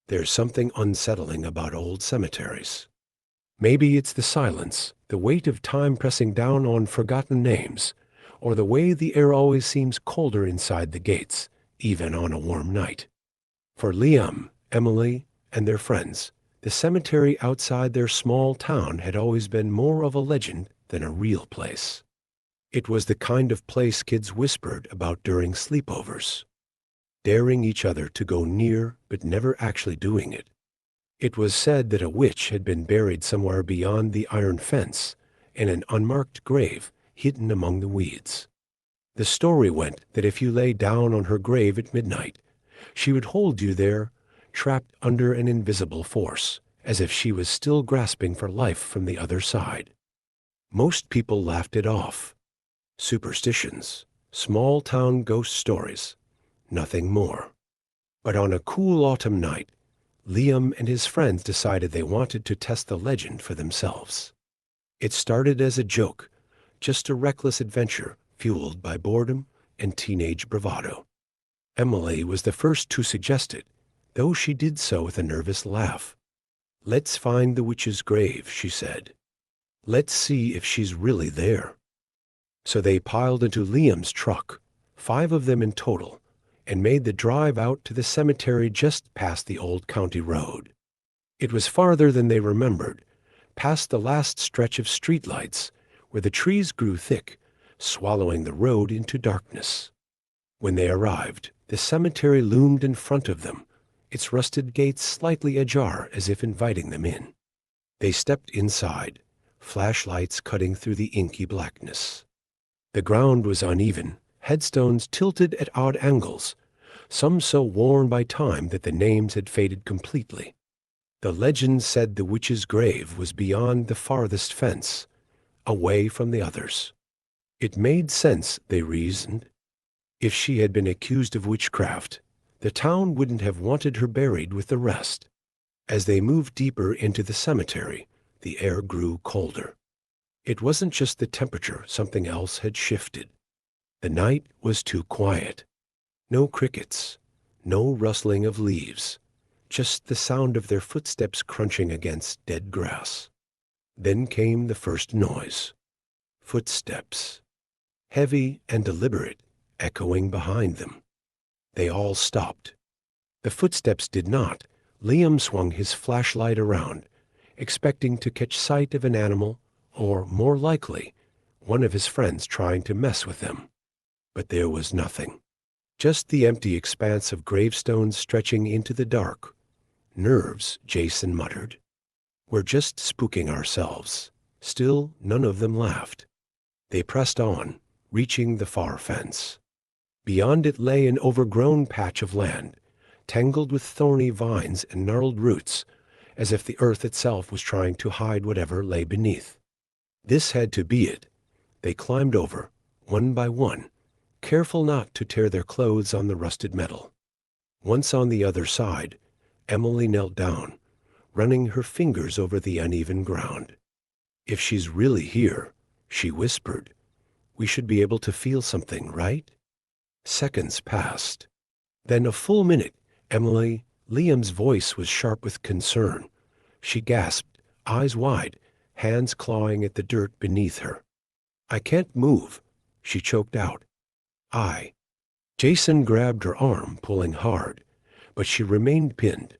There's something unsettling about old cemeteries. Maybe it's the silence, the weight of time pressing down on forgotten names, or the way the air always seems colder inside the gates, even on a warm night. For Liam, Emily, and their friends, the cemetery outside their small town had always been more of a legend than a real place. It was the kind of place kids whispered about during sleepovers, daring each other to go near but never actually doing it. It was said that a witch had been buried somewhere beyond the iron fence in an unmarked grave hidden among the weeds. The story went that if you lay down on her grave at midnight, she would hold you there, trapped under an invisible force, as if she was still grasping for life from the other side. Most people laughed it off. Superstitions, small-town ghost stories, nothing more. But on a cool autumn night, Liam and his friends decided they wanted to test the legend for themselves. It started as a joke, just a reckless adventure fueled by boredom and teenage bravado. Emily was the first to suggest it, though she did so with a nervous laugh. "Let's find the witch's grave," she said. "Let's see if she's really there." So they piled into Liam's truck, 5 of them in total, and made the drive out to the cemetery just past the old county road. It was farther than they remembered, past the last stretch of streetlights, where the trees grew thick, swallowing the road into darkness. When they arrived, the cemetery loomed in front of them, its rusted gates slightly ajar as if inviting them in. They stepped inside, flashlights cutting through the inky blackness. The ground was uneven, headstones tilted at odd angles, some so worn by time that the names had faded completely. The legend said the witch's grave was beyond the farthest fence, away from the others. It made sense, they reasoned. If she had been accused of witchcraft, the town wouldn't have wanted her buried with the rest. As they moved deeper into the cemetery, the air grew colder. It wasn't just the temperature, something else had shifted. The night was too quiet. No crickets, no rustling of leaves, just the sound of their footsteps crunching against dead grass. Then came the first noise. Footsteps, heavy and deliberate, echoing behind them. They all stopped. The footsteps did not. Liam swung his flashlight around, expecting to catch sight of an animal, or, more likely, one of his friends trying to mess with them. But there was nothing. Just the empty expanse of gravestones stretching into the dark. "Nerves," Jason muttered. "We're just spooking ourselves." Still, none of them laughed. They pressed on, reaching the far fence. Beyond it lay an overgrown patch of land, tangled with thorny vines and gnarled roots, as if the earth itself was trying to hide whatever lay beneath. This had to be it. They climbed over, one by one, careful not to tear their clothes on the rusted metal. Once on the other side, Emily knelt down, running her fingers over the uneven ground. "If she's really here," she whispered, "we should be able to feel something, right?" Seconds passed. Then a full minute. Emily, Liam's voice was sharp with concern. She gasped, eyes wide, hands clawing at the dirt beneath her. "I can't move," she choked out. Jason grabbed her arm, pulling hard, but she remained pinned,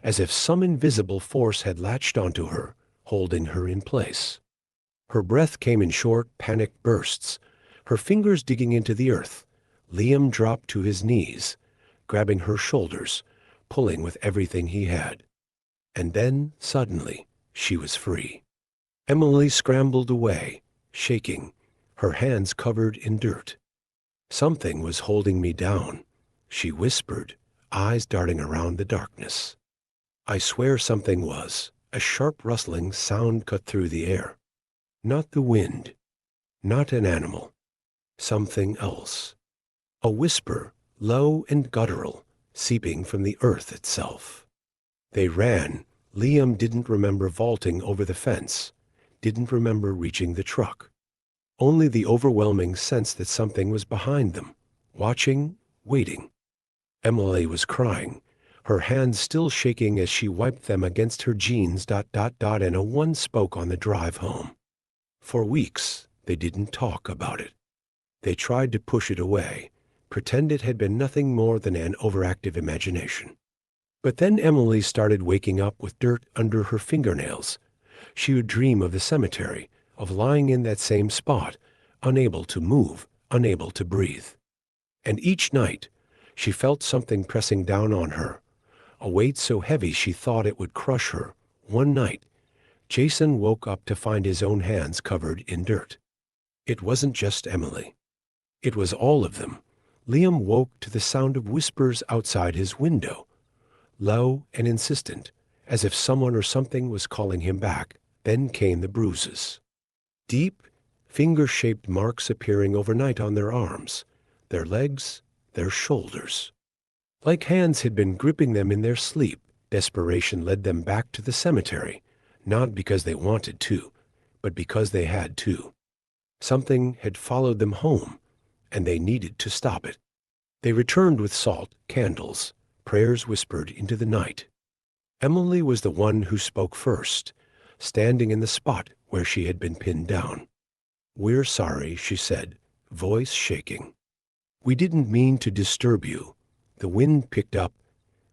as if some invisible force had latched onto her, holding her in place. Her breath came in short, panicked bursts, her fingers digging into the earth. Liam dropped to his knees, grabbing her shoulders, pulling with everything he had. And then, suddenly, she was free. Emily scrambled away, shaking, her hands covered in dirt. "Something was holding me down," she whispered, eyes darting around the darkness. "I swear something was." A sharp rustling sound cut through the air. Not the wind, not an animal, something else. A whisper, low and guttural, seeping from the earth itself. They ran. Liam didn't remember vaulting over the fence, didn't remember reaching the truck. Only the overwhelming sense that something was behind them, watching, waiting. Emily was crying, her hands still shaking as she wiped them against her jeans. And no one spoke on the drive home. For weeks, they didn't talk about it. They tried to push it away, pretend it had been nothing more than an overactive imagination. But then Emily started waking up with dirt under her fingernails. She would dream of the cemetery, of lying in that same spot, unable to move, unable to breathe. And each night, she felt something pressing down on her, a weight so heavy she thought it would crush her. One night, Jason woke up to find his own hands covered in dirt. It wasn't just Emily. It was all of them. Liam woke to the sound of whispers outside his window, low and insistent, as if someone or something was calling him back. Then came the bruises. Deep, finger-shaped marks appearing overnight on their arms, their legs, their shoulders. Like hands had been gripping them in their sleep, desperation led them back to the cemetery, not because they wanted to, but because they had to. Something had followed them home, and they needed to stop it. They returned with salt, candles, prayers whispered into the night. Emily was the one who spoke first, standing in the spot where she had been pinned down. "We're sorry," she said, voice shaking. "We didn't mean to disturb you." The wind picked up,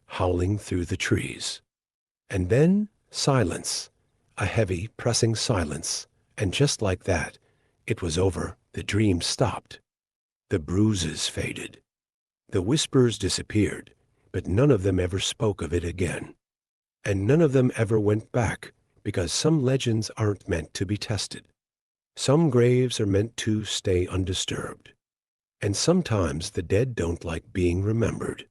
howling through the trees. And then silence, a heavy, pressing silence, and just like that, it was over. The dream stopped. The bruises faded. The whispers disappeared, but none of them ever spoke of it again. And none of them ever went back, because some legends aren't meant to be tested. Some graves are meant to stay undisturbed. And sometimes the dead don't like being remembered.